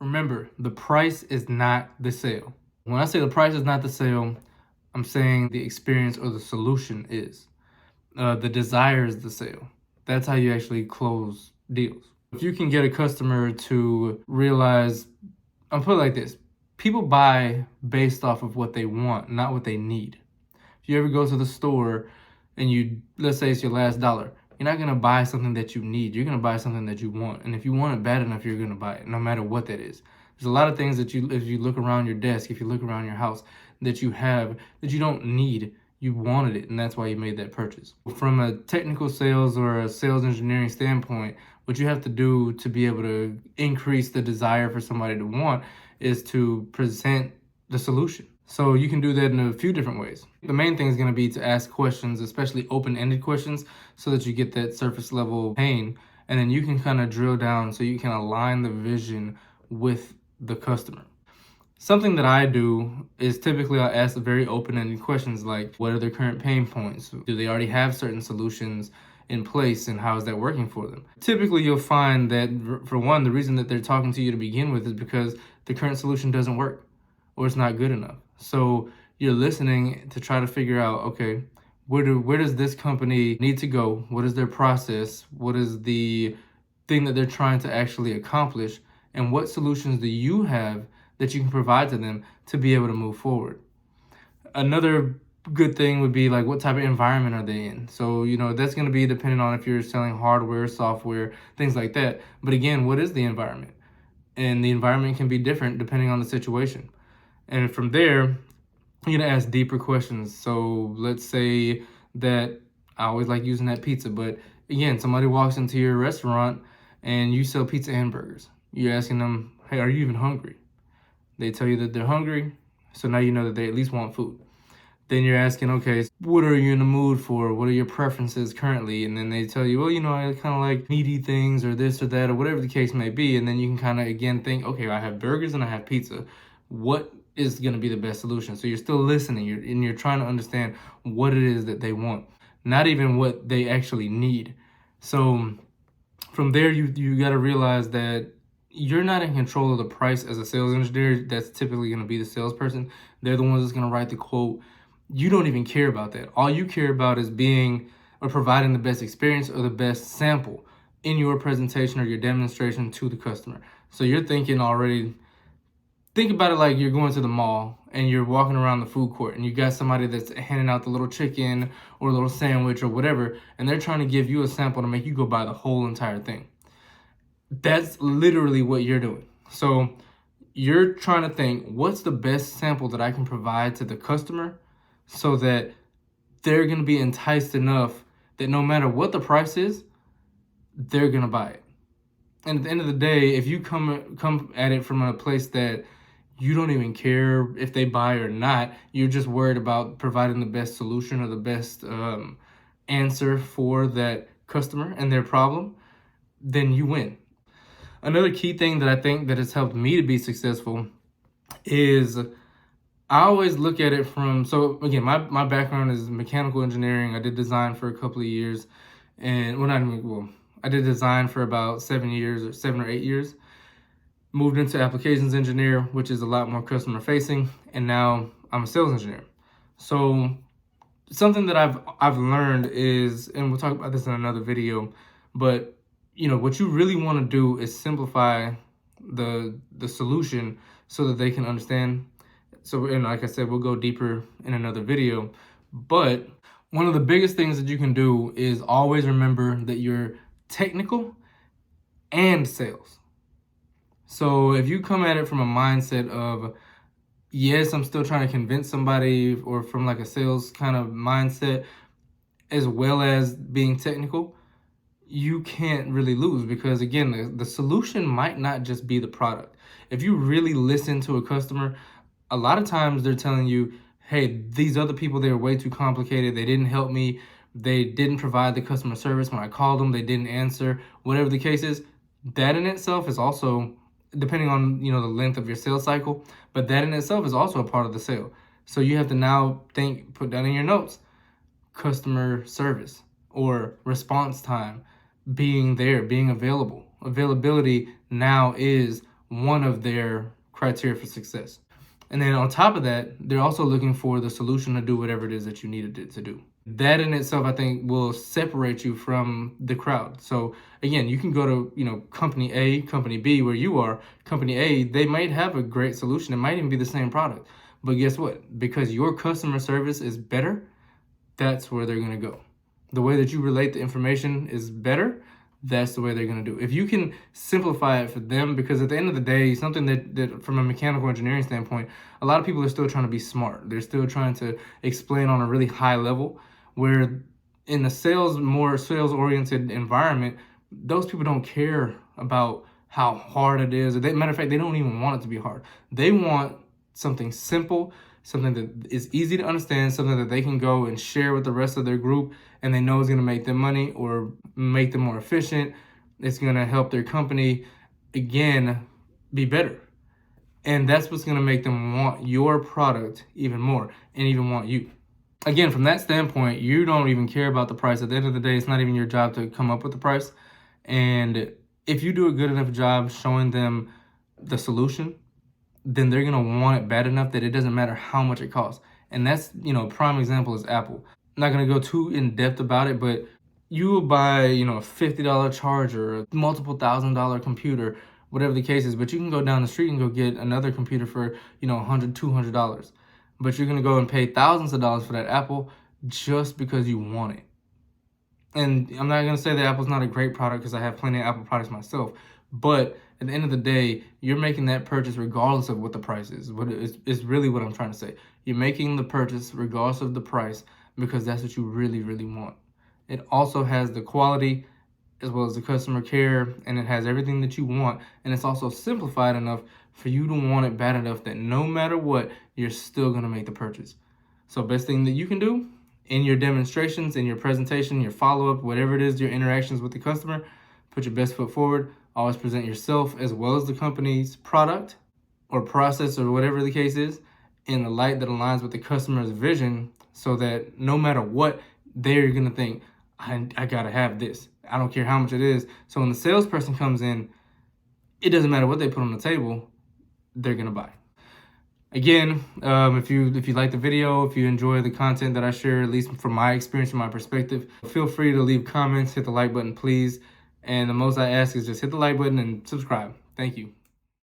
Remember, the price is not the sale. When I say the price is not the sale, I'm saying the experience or the solution is. The desire is the sale. That's how you actually close deals. If you can get a customer to realize, I'll put it like this, people buy based off of what they want, not what they need. If you ever go to the store and let's say it's your last dollar, you're not gonna buy something that you need. You're gonna buy something that you want. And if you want it bad enough, you're gonna buy it, no matter what that is. There's a lot of things that if you look around your desk, if you look around your house, that you have that you don't need. You wanted it, and that's why you made that purchase. From a technical sales or a sales engineering standpoint, what you have to do to be able to increase the desire for somebody to want is to present the solution. So you can do that in a few different ways. The main thing is going to be to ask questions, especially open-ended questions, so that you get that surface level pain, and then you can kind of drill down so you can align the vision with the customer. Something that I do is typically I'll ask very open-ended questions like, what are their current pain points? Do they already have certain solutions in place, and how is that working for them? Typically, you'll find that, for one, the reason that they're talking to you to begin with is because the current solution doesn't work or it's not good enough. So you're listening to try to figure out, okay, where does this company need to go? What is their process? What is the thing that they're trying to actually accomplish? And what solutions do you have that you can provide to them to be able to move forward? Another good thing would be like, what type of environment are they in? So, that's going to be dependent on if you're selling hardware, software, things like that. But again, what is the environment? And the environment can be different depending on the situation. And from there, you're going to ask deeper questions. So let's say that I always like using that pizza, but again, somebody walks into your restaurant and you sell pizza and burgers. You're asking them, hey, are you even hungry? They tell you that they're hungry, so now you know that they at least want food. Then you're asking, okay, what are you in the mood for? What are your preferences currently? And then they tell you, well, I kind of like meaty things or this or that or whatever the case may be. And then you can kind of, again, think, okay, I have burgers and I have pizza. What is going to be the best solution? So you're still listening, you're trying to understand what it is that they want, not even what they actually need. So from there, you got to realize that you're not in control of the price as a sales engineer. That's typically going to be the salesperson. They're the ones that's going to write the quote. You don't even care about that. All you care about is being or providing the best experience or the best sample in your presentation or your demonstration to the customer. So you're thinking already, think about it like you're going to the mall and you're walking around the food court and you got somebody that's handing out the little chicken or a little sandwich or whatever, and they're trying to give you a sample to make you go buy the whole entire thing. That's literally what you're doing. So you're trying to think, what's the best sample that I can provide to the customer so that they're going to be enticed enough that no matter what the price is, they're going to buy it. And at the end of the day, if you come at it from a place that you don't even care if they buy or not, you're just worried about providing the best solution or the best answer for that customer and their problem, then you win. Another key thing that I think that has helped me to be successful is I always look at it from, so again, my background is mechanical engineering. I did design for a couple of years, and I did design for about 7 or 8 years. Moved into applications engineer, which is a lot more customer facing, and now I'm a sales engineer. So something that I've learned is, and we'll talk about this in another video, but what you really want to do is simplify the solution so that they can understand. So, and like I said, we'll go deeper in another video. But one of the biggest things that you can do is always remember that you're technical and sales. So if you come at it from a mindset of, yes, I'm still trying to convince somebody, or from like a sales kind of mindset, as well as being technical, you can't really lose, because again, the solution might not just be the product. If you really listen to a customer, a lot of times they're telling you, hey, these other people, they're way too complicated. They didn't help me. They didn't provide the customer service when I called them. They didn't answer, whatever the case is. That in itself is also, depending on, the length of your sales cycle, but that in itself is also a part of the sale. So you have to now put down in your notes, customer service or response time, being there, being available. Availability now is one of their criteria for success. And then on top of that, they're also looking for the solution to do whatever it is that you needed it to do. That in itself, I think, will separate you from the crowd. So again, you can go to, company A, company B, where you are. Company A, they might have a great solution. It might even be the same product. But guess what? Because your customer service is better, that's where they're going to go. The way that you relate the information is better, that's the way they're going to do. If you can simplify it for them, because at the end of the day, something that from a mechanical engineering standpoint, a lot of people are still trying to be smart. They're still trying to explain on a really high level, where in a more sales-oriented environment, those people don't care about how hard it is. Matter of fact, they don't even want it to be hard. They want something simple, something that is easy to understand, something that they can go and share with the rest of their group, and they know is going to make them money or make them more efficient. It's going to help their company, again, be better. And that's what's going to make them want your product even more and even want you. Again, from that standpoint, you don't even care about the price. At the end of the day, it's not even your job to come up with the price. And if you do a good enough job showing them the solution, then they're going to want it bad enough that it doesn't matter how much it costs. And that's, prime example is Apple. I'm not going to go too in depth about it, but you will buy, a $50 charger, a multiple $1,000 computer, whatever the case is, but you can go down the street and go get another computer for, $100, $200. But you're going to go and pay thousands of dollars for that Apple just because you want it. And I'm not going to say that Apple's not a great product, because I have plenty of Apple products myself. But at the end of the day, you're making that purchase regardless of what the price is. It's really what I'm trying to say. You're making the purchase regardless of the price, because that's what you really, really want. It also has the quality as well as the customer care, and it has everything that you want. And it's also simplified enough for you to want it bad enough that no matter what, you're still going to make the purchase. So best thing that you can do in your demonstrations, in your presentation, your follow-up, whatever it is, your interactions with the customer, put your best foot forward. Always present yourself as well as the company's product or process or whatever the case is in the light that aligns with the customer's vision, so that no matter what, they're going to think, I got to have this. I don't care how much it is. So when the salesperson comes in, it doesn't matter what they put on the table, they're going to buy. Again, if you like the video, if you enjoy the content that I share, at least from my experience, from my perspective, feel free to leave comments, hit the like button, please. And the most I ask is just hit the like button and subscribe. Thank you.